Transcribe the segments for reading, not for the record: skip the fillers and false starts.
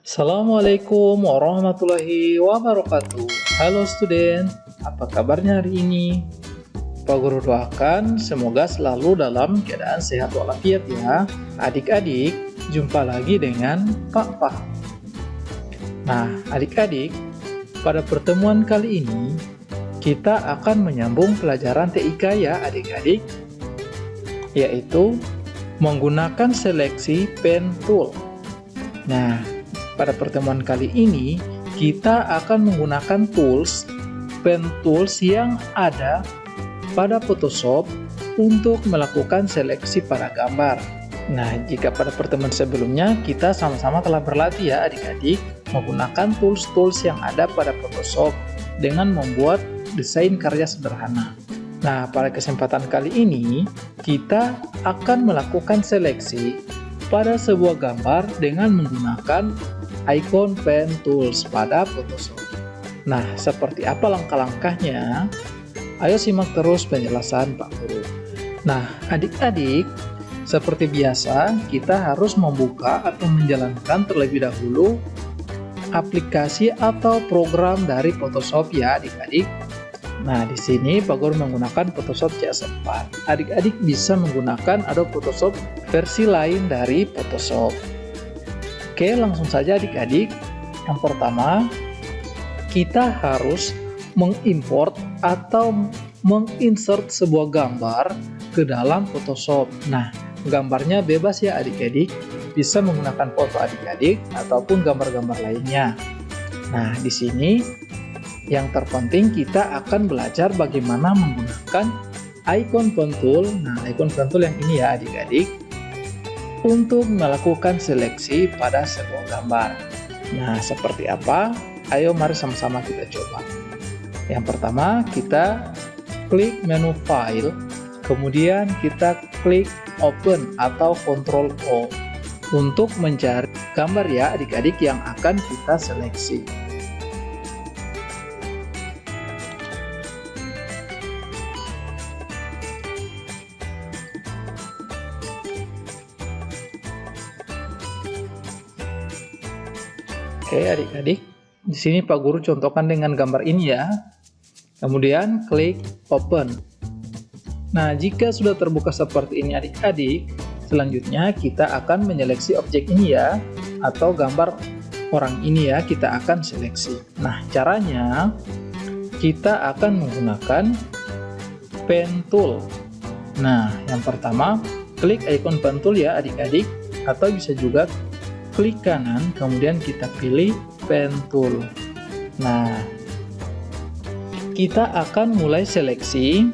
Assalamualaikum warahmatullahi wabarakatuh. Halo student, apa kabarnya hari ini? Pak Guru doakan semoga selalu dalam keadaan sehat walafiat ya. Adik-adik, jumpa lagi dengan Pak Fah. Nah, adik-adik, pada pertemuan kali ini kita akan menyambung pelajaran TIK ya adik-adik, yaitu menggunakan seleksi pen tool. Nah, pada pertemuan kali ini kita akan menggunakan pen tools yang ada pada Photoshop untuk melakukan seleksi pada gambar. Nah, jika pada pertemuan sebelumnya kita sama-sama telah berlatih ya adik-adik menggunakan tools yang ada pada Photoshop dengan membuat desain karya sederhana. Nah, pada kesempatan kali ini kita akan melakukan seleksi pada sebuah gambar dengan menggunakan icon pen tools pada Photoshop. Nah, seperti apa langkah-langkahnya? Ayo simak terus penjelasan Pak Guru. Nah, adik-adik, seperti biasa kita harus membuka atau menjalankan terlebih dahulu aplikasi atau program dari Photoshop ya adik-adik. Nah, di sini Pak Guru menggunakan Photoshop CS4. Adik-adik bisa menggunakan Adobe Photoshop versi lain dari Photoshop. Oke, langsung saja adik-adik. Yang pertama, kita harus mengimport atau menginsert sebuah gambar ke dalam Photoshop. Nah, gambarnya bebas ya adik-adik. Bisa menggunakan foto adik-adik ataupun gambar-gambar lainnya. Nah, di sini yang terpenting kita akan belajar bagaimana menggunakan icon pen tool. Nah, icon pen tool yang ini ya adik-adik untuk melakukan seleksi pada sebuah gambar. Nah, seperti apa? Ayo mari sama-sama kita coba. Yang pertama, kita klik menu file, kemudian kita klik open atau Ctrl O untuk mencari gambar ya adik-adik yang akan kita seleksi. Oke adik-adik, di sini Pak Guru contohkan dengan gambar ini ya. Kemudian klik open. Nah, jika sudah terbuka seperti ini adik-adik, selanjutnya kita akan menyeleksi objek ini ya, atau gambar orang ini ya, kita akan seleksi. Nah, caranya kita akan menggunakan pen tool. Nah, yang pertama, klik icon pen tool ya adik-adik, atau bisa juga klik kanan, kemudian kita pilih pen tool. Nah, kita akan mulai seleksi,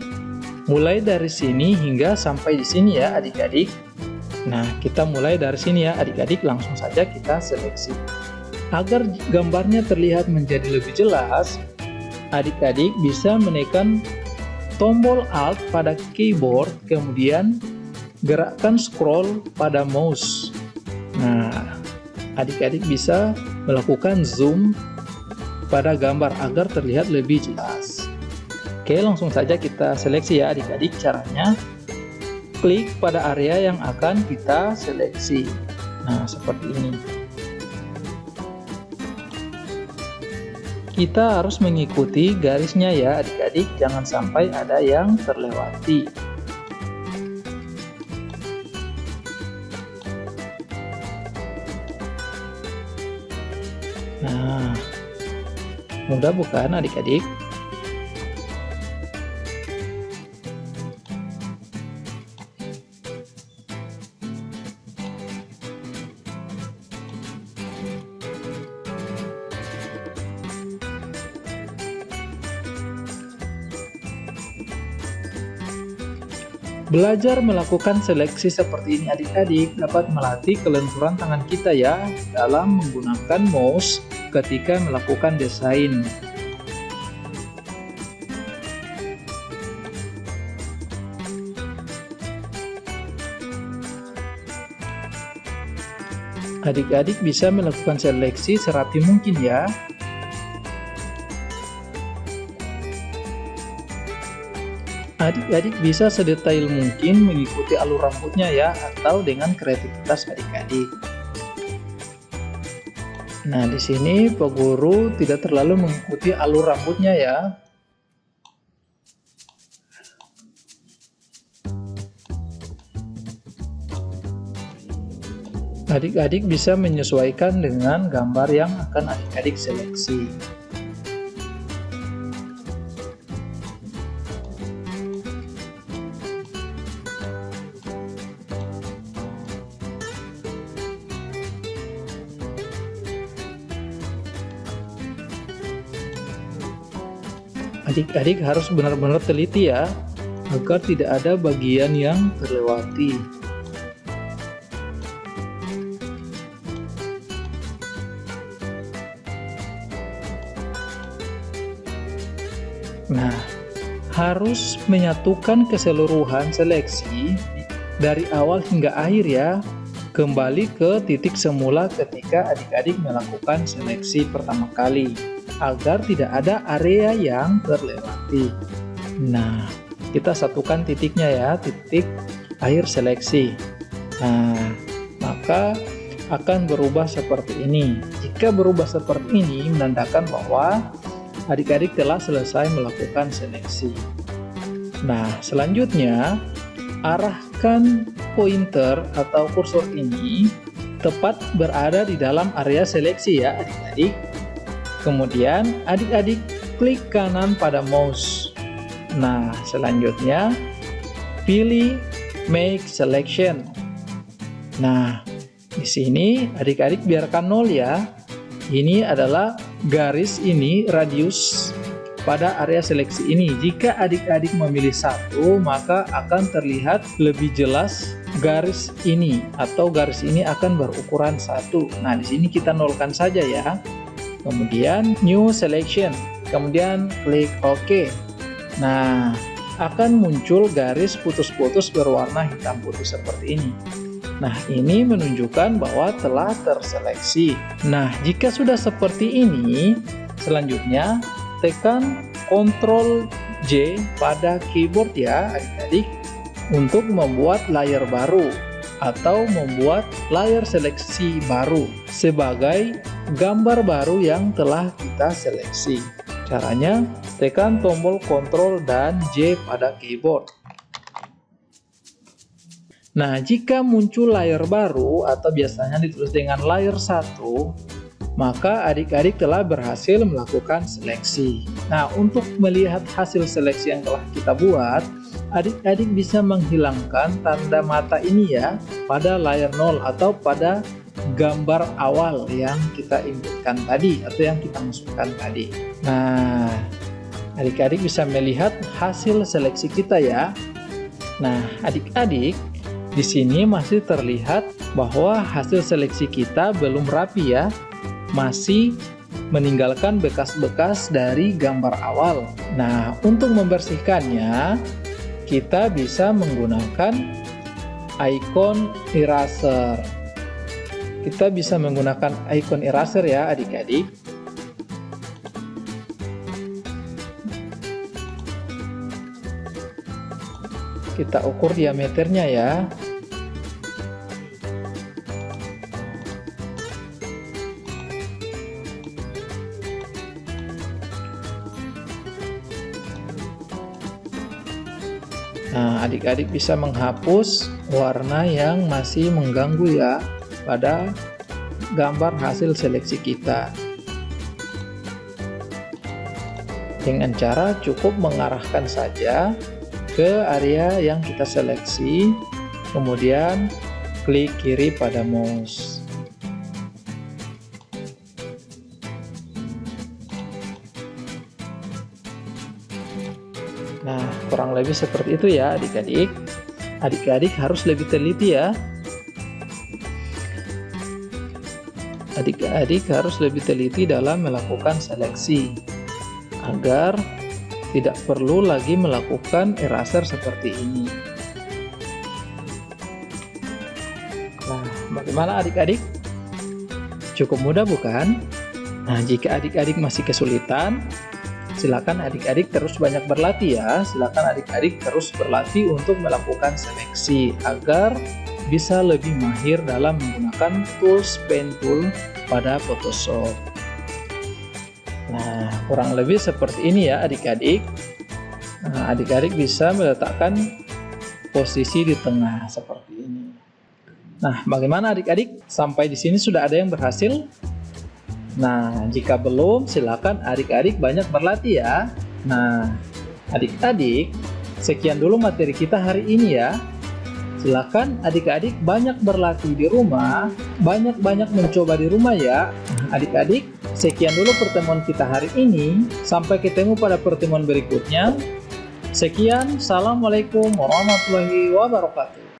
mulai dari sini hingga sampai di sini ya adik-adik. Nah, kita mulai dari sini ya adik-adik, langsung saja kita seleksi. Agar gambarnya terlihat menjadi lebih jelas, adik-adik bisa menekan tombol Alt pada keyboard, kemudian gerakkan scroll pada mouse. Nah, adik-adik bisa melakukan zoom pada gambar agar terlihat lebih jelas. Oke, langsung saja kita seleksi ya adik-adik. Caranya klik pada area yang akan kita seleksi. Nah, seperti ini. Kita harus mengikuti garisnya ya adik-adik, jangan sampai ada yang terlewati. Nah, mudah bukan adik-adik? Belajar melakukan seleksi seperti ini adik-adik dapat melatih kelenturan tangan kita ya dalam menggunakan mouse ketika melakukan desain. Adik-adik bisa melakukan seleksi serapi mungkin ya. Adik-adik bisa sedetail mungkin mengikuti alur rambutnya ya, atau dengan kreativitas adik-adik. Nah, di sini Pak Guru tidak terlalu mengikuti alur rambutnya ya. Adik-adik bisa menyesuaikan dengan gambar yang akan adik-adik seleksi. Adik-adik harus benar-benar teliti ya, agar tidak ada bagian yang terlewati. Nah, harus menyatukan keseluruhan seleksi dari awal hingga akhir ya, kembali ke titik semula ketika adik-adik melakukan seleksi pertama kali, agar tidak ada area yang terlewati. Nah, kita satukan titiknya ya, titik akhir seleksi. Nah, maka akan berubah seperti ini. Jika berubah seperti ini, menandakan bahwa adik-adik telah selesai melakukan seleksi. Nah, selanjutnya arahkan pointer atau kursor ini tepat berada di dalam area seleksi ya adik-adik. Kemudian adik-adik klik kanan pada mouse. Nah, selanjutnya pilih Make Selection. Nah, di sini adik-adik biarkan 0 ya. Ini adalah garis ini, radius pada area seleksi ini. Jika adik-adik memilih 1, maka akan terlihat lebih jelas garis ini, atau garis ini akan berukuran 1. Nah, di sini kita nolkan saja ya. Kemudian New Selection, kemudian klik OK. Nah, akan muncul garis putus-putus berwarna hitam putih seperti ini. Nah, ini menunjukkan bahwa telah terseleksi. Nah, jika sudah seperti ini, selanjutnya tekan Ctrl J pada keyboard ya adik-adik untuk membuat layar baru atau membuat layar seleksi baru sebagai gambar baru yang telah kita seleksi. Caranya, tekan tombol Ctrl dan J pada keyboard. Nah, jika muncul layar baru atau biasanya ditulis dengan layar 1, maka adik-adik telah berhasil melakukan seleksi. Nah, untuk melihat hasil seleksi yang telah kita buat, adik-adik bisa menghilangkan tanda mata ini ya pada layar 0 atau pada gambar awal yang kita inputkan tadi atau yang kita masukkan tadi. Nah, adik-adik bisa melihat hasil seleksi kita ya. Nah, adik-adik di sini masih terlihat bahwa hasil seleksi kita belum rapi ya, masih meninggalkan bekas-bekas dari gambar awal. Nah, untuk membersihkannya, kita bisa menggunakan icon eraser. Kita bisa menggunakan icon eraser ya adik-adik. Kita ukur diameternya ya. Nah, adik-adik bisa menghapus warna yang masih mengganggu ya pada gambar hasil seleksi kita. Dengan cara cukup mengarahkan saja ke area yang kita seleksi, kemudian klik kiri pada mouse. Nah, kurang lebih seperti itu ya adik-adik. Adik-adik harus lebih teliti ya. Adik-adik harus lebih teliti dalam melakukan seleksi, agar tidak perlu lagi melakukan eraser seperti ini. Nah, bagaimana adik-adik? Cukup mudah bukan? Nah, jika adik-adik masih kesulitan, silakan adik-adik terus banyak berlatih ya. Silakan adik-adik terus berlatih untuk melakukan seleksi agar bisa lebih mahir dalam menggunakan tools pen tool pada Photoshop. Nah, kurang lebih seperti ini ya adik-adik. Nah, adik-adik bisa meletakkan posisi di tengah seperti ini. Nah, bagaimana adik-adik? Sampai di sini sudah ada yang berhasil? Nah, jika belum, silakan adik-adik banyak berlatih ya. Nah, adik-adik, sekian dulu materi kita hari ini ya. Silakan adik-adik banyak berlatih di rumah, banyak-banyak mencoba di rumah ya. Adik-adik, sekian dulu pertemuan kita hari ini. Sampai ketemu pada pertemuan berikutnya. Sekian, Assalamualaikum warahmatullahi wabarakatuh.